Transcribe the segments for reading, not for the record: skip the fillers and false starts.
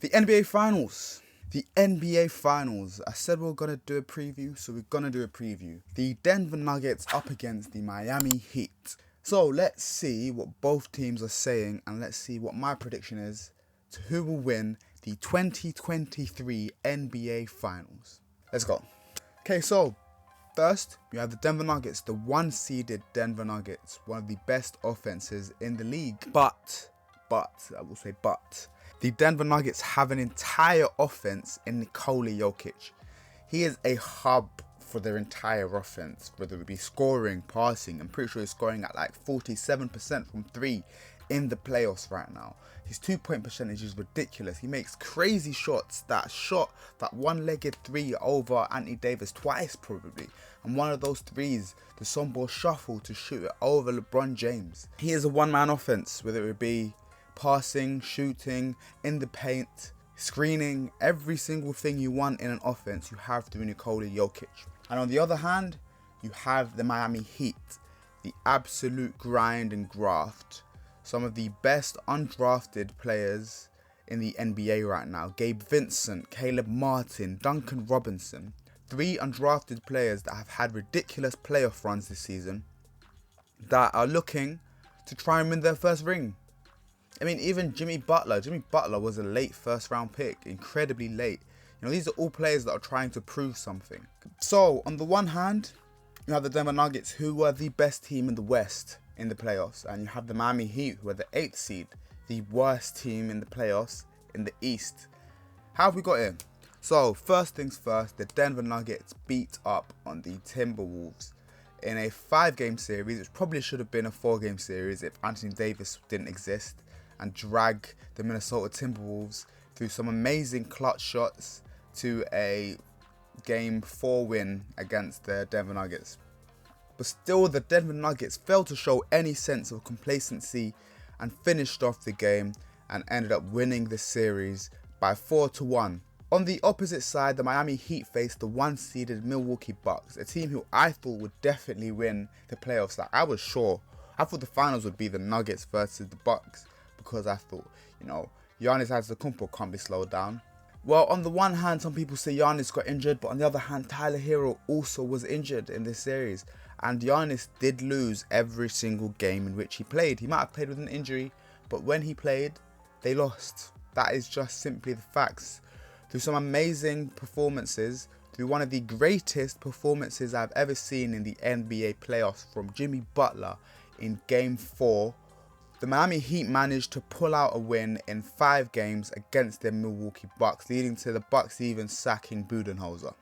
The NBA Finals. The NBA Finals. I said we were going to do a preview, so we're going to do a preview. The Denver Nuggets up against the Miami Heat. So let's see what both teams are saying, and let's see what my prediction is to who will win the 2023 NBA Finals. Let's go. Okay, so first, you have the Denver Nuggets, the one-seeded Denver Nuggets, one of the best offenses in the league. But, I will say but, the Denver Nuggets have an entire offense in Nikola Jokic. He is a hub for their entire offense, whether it be scoring, passing. I'm pretty sure he's scoring at like 47% from 3 in the playoffs right now. His 2-point percentage is ridiculous. He makes crazy shots. That one-legged 3 over Anthony Davis twice probably. And one of those threes, the Sombor shuffle to shoot it over LeBron James. He is a one-man offense, whether it be passing, shooting, in the paint, screening. Every single thing you want in an offense, you have through Nikola Jokic. And on the other hand, you have the Miami Heat, the absolute grind and graft. Some of the best undrafted players in the NBA right now. Gabe Vincent, Caleb Martin, Duncan Robinson. 3 undrafted players that have had ridiculous playoff runs this season that are looking to try and win their first ring. I mean, even Jimmy Butler was a late first round pick, incredibly late. You know, these are all players that are trying to prove something. So, on the one hand, you have the Denver Nuggets, who are the best team in the West in the playoffs. And you have the Miami Heat, who are the 8th seed, the worst team in the playoffs in the East. How have we got here? So, first things first, the Denver Nuggets beat up on the Timberwolves in a 5-game series, which probably should have been a 4-game series if Anthony Davis didn't exist, and drag the Minnesota Timberwolves through some amazing clutch shots to a Game 4 win against the Denver Nuggets. But still, the Denver Nuggets failed to show any sense of complacency and finished off the game and ended up winning the series by 4-1. On the opposite side, the Miami Heat faced the one-seeded Milwaukee Bucks, a team who I thought would definitely win the playoffs. Like, I was sure. I thought the finals would be the Nuggets versus the Bucks, because I thought, you know, Giannis Antetokounmpo can't be slowed down. Well, on the one hand, some people say Giannis got injured, but on the other hand, Tyler Hero also was injured in this series. And Giannis did lose every single game in which he played. He might have played with an injury, but when he played, they lost. That is just simply the facts. Through some amazing performances, through one of the greatest performances I've ever seen in the NBA playoffs from Jimmy Butler in Game 4, the Miami Heat managed to pull out a win in 5 games against the Milwaukee Bucks, leading to the Bucks even sacking Budenholzer.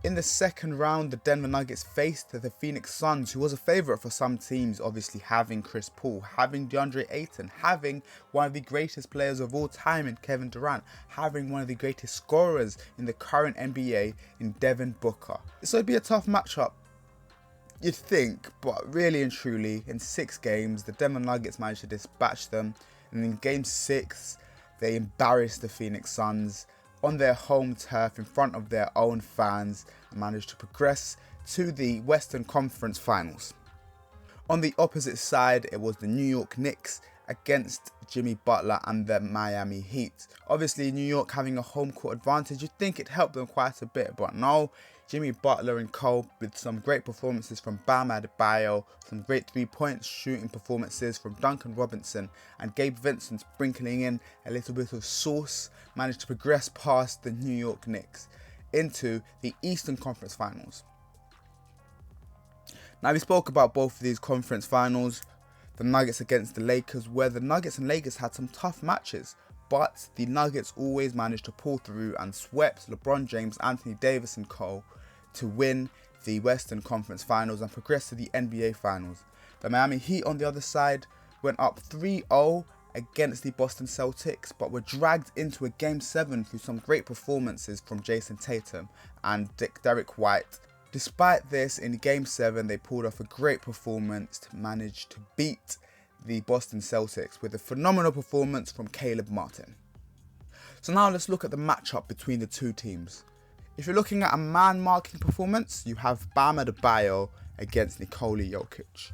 In the second round, the Denver Nuggets faced the Phoenix Suns, who was a favourite for some teams, obviously having Chris Paul, having DeAndre Ayton, having one of the greatest players of all time in Kevin Durant, having one of the greatest scorers in the current NBA in Devin Booker. So it'd be a tough matchup, you'd think, but really and truly, in 6 games, the Denver Nuggets managed to dispatch them. And in Game 6, they embarrassed the Phoenix Suns on their home turf in front of their own fans and managed to progress to the Western Conference Finals. On the opposite side, it was the New York Knicks against Jimmy Butler and the Miami Heat. Obviously, New York having a home court advantage, you'd think it helped them quite a bit, but no. Jimmy Butler and co, with some great performances from Bam Adebayo, some great 3-point shooting performances from Duncan Robinson, and Gabe Vincent sprinkling in a little bit of sauce, managed to progress past the New York Knicks into the Eastern Conference Finals. Now, we spoke about both of these conference finals, the Nuggets against the Lakers, where the Nuggets and Lakers had some tough matches, but the Nuggets always managed to pull through and swept LeBron James, Anthony Davis and co to win the Western Conference Finals and progress to the NBA Finals. The Miami Heat, on the other side, went up 3-0 against the Boston Celtics, but were dragged into a Game 7 through some great performances from Jason Tatum and Derek White. Despite this, in Game 7, they pulled off a great performance to manage to beat the Boston Celtics with a phenomenal performance from Caleb Martin. So now let's look at the matchup between the two teams. If you're looking at a man-marking performance, you have Bam Adebayo against Nikola Jokic.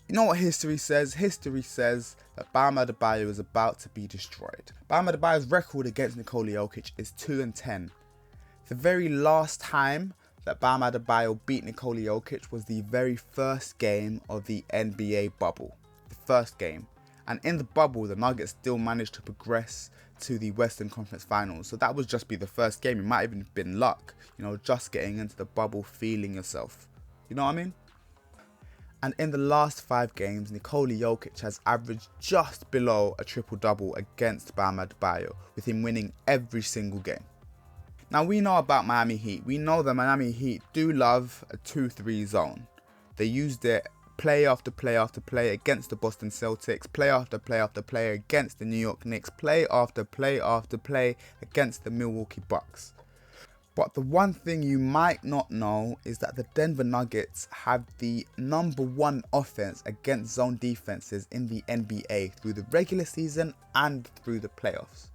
You know what history says? History says that Bam Adebayo is about to be destroyed. Bam Adebayo's record against Nikola Jokic is 2-10. The very last time that Bam Adebayo beat Nikola Jokic was the very first game of the NBA bubble. The first game. And in the bubble, the Nuggets still managed to progress to the Western Conference Finals. So that would just be the first game. It might even have been luck, just getting into the bubble, feeling yourself. You know what I mean? And in the last 5 games, Nikola Jokic has averaged just below a triple-double against Bam Adebayo, with him winning every single game. Now, we know about Miami Heat. We know that Miami Heat do love a 2-3 zone. They used it play after play after play against the Boston Celtics, play after play after play against the New York Knicks, play after play after play against the Milwaukee Bucks. But the one thing you might not know is that the Denver Nuggets have the #1 offense against zone defenses in the NBA through the regular season and through the playoffs.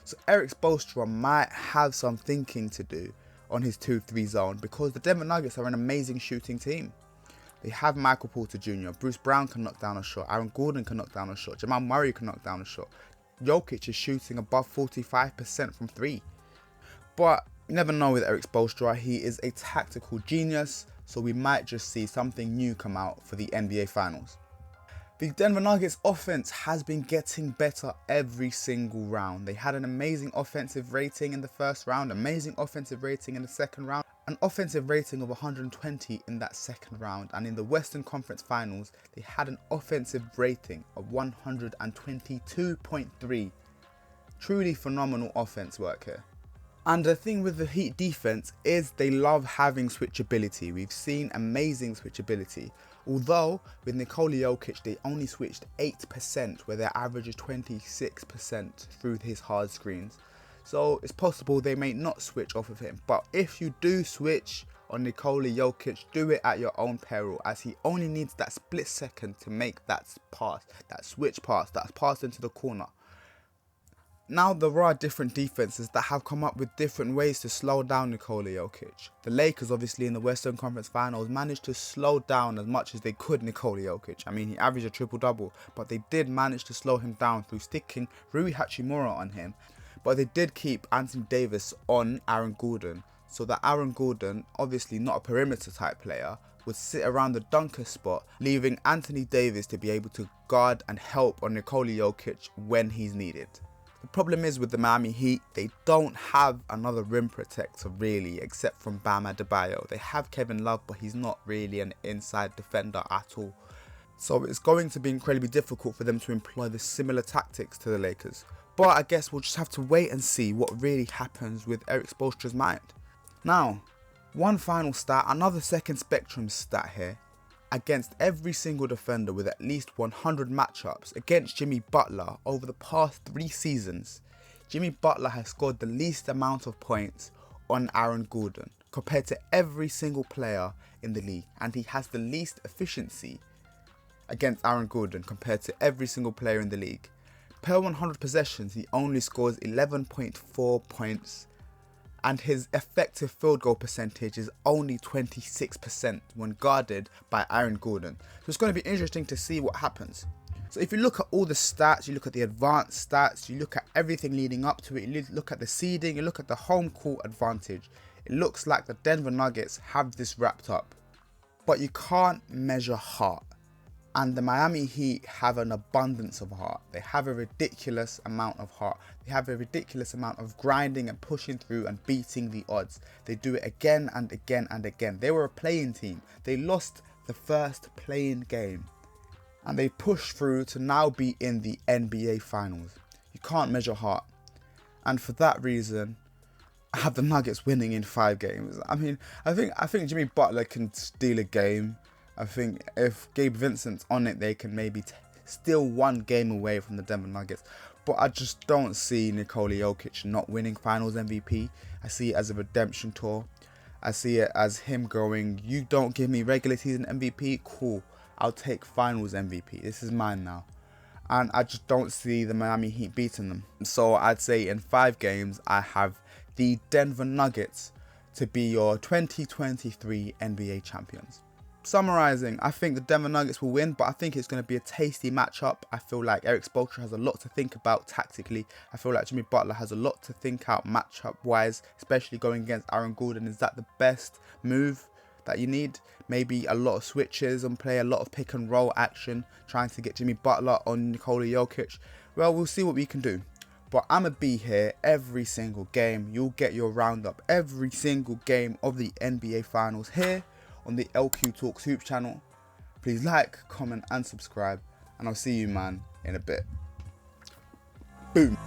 So Erik Spoelstra might have some thinking to do on his 2-3 zone, because the Denver Nuggets are an amazing shooting team. They have Michael Porter Jr., Bruce Brown can knock down a shot, Aaron Gordon can knock down a shot, Jamal Murray can knock down a shot. Jokic is shooting above 45% from 3. But you never know with Erik Spoelstra. He is a tactical genius, so we might just see something new come out for the NBA Finals. The Denver Nuggets offense has been getting better every single round. They had an amazing offensive rating in the first round, amazing offensive rating in the second round, an offensive rating of 120 in that second round, and in the Western Conference Finals, they had an offensive rating of 122.3. Truly phenomenal offense work here. And the thing with the Heat defense is they love having switchability. We've seen amazing switchability. Although with Nikola Jokic, they only switched 8%, where their average is 26% through his hard screens. So it's possible they may not switch off of him. But if you do switch on Nikola Jokic, do it at your own peril, as he only needs that split second to make that pass, that switch pass, that pass into the corner. Now, there are different defenses that have come up with different ways to slow down Nikola Jokic. The Lakers, obviously, in the Western Conference Finals, managed to slow down as much as they could Nikola Jokic. I mean, he averaged a triple-double, but they did manage to slow him down through sticking Rui Hachimura on him. But they did keep Anthony Davis on Aaron Gordon, so that Aaron Gordon, obviously not a perimeter type player, would sit around the dunker spot, leaving Anthony Davis to be able to guard and help on Nikola Jokic when he's needed. The problem is with the Miami Heat, they don't have another rim protector really, except from Bam Adebayo. They have Kevin Love, but he's not really an inside defender at all. So it's going to be incredibly difficult for them to employ the similar tactics to the Lakers. But I guess we'll just have to wait and see what really happens with Erik Spoelstra's mind. Now, one final stat, another second spectrum stat here. Against every single defender with at least 100 matchups against Jimmy Butler over the past 3 seasons, Jimmy Butler has scored the least amount of points on Aaron Gordon compared to every single player in the league, and he has the least efficiency against Aaron Gordon compared to every single player in the league. Per 100 possessions, he only scores 11.4 points, and his effective field goal percentage is only 26% when guarded by Aaron Gordon. So it's going to be interesting to see what happens. So if you look at all the stats, you look at the advanced stats, you look at everything leading up to it, you look at the seeding, you look at the home court advantage, it looks like the Denver Nuggets have this wrapped up. But you can't measure heart. And the Miami Heat have an abundance of heart. They have a ridiculous amount of heart. They have a ridiculous amount of grinding and pushing through and beating the odds. They do it again and again and again. They were a play-in team. They lost the first play-in game, and they pushed through to now be in the NBA Finals. You can't measure heart. And for that reason, I have the Nuggets winning in 5 games. I mean, I think Jimmy Butler can steal a game. I think if Gabe Vincent's on it, they can maybe steal 1 game away from the Denver Nuggets. But I just don't see Nikola Jokic not winning Finals MVP. I see it as a redemption tour. I see it as him going, you don't give me regular season MVP? Cool, I'll take Finals MVP. This is mine now. And I just don't see the Miami Heat beating them. So I'd say in 5 games, I have the Denver Nuggets to be your 2023 NBA champions. summarising, I think the Denver Nuggets will win, but I think it's going to be a tasty matchup. I feel like Eric Spoelstra has a lot to think about tactically. I feel like Jimmy Butler has a lot to think out matchup-wise, especially going against Aaron Gordon. Is that the best move that you need? Maybe a lot of switches and play a lot of pick and roll action, trying to get Jimmy Butler on Nikola Jokic. Well, we'll see what we can do. But I'm going to be here every single game. You'll get your roundup every single game of the NBA Finals here on the LQ Talks Hoops channel. Please like, comment and subscribe. And I'll see you, man, in a bit. Boom.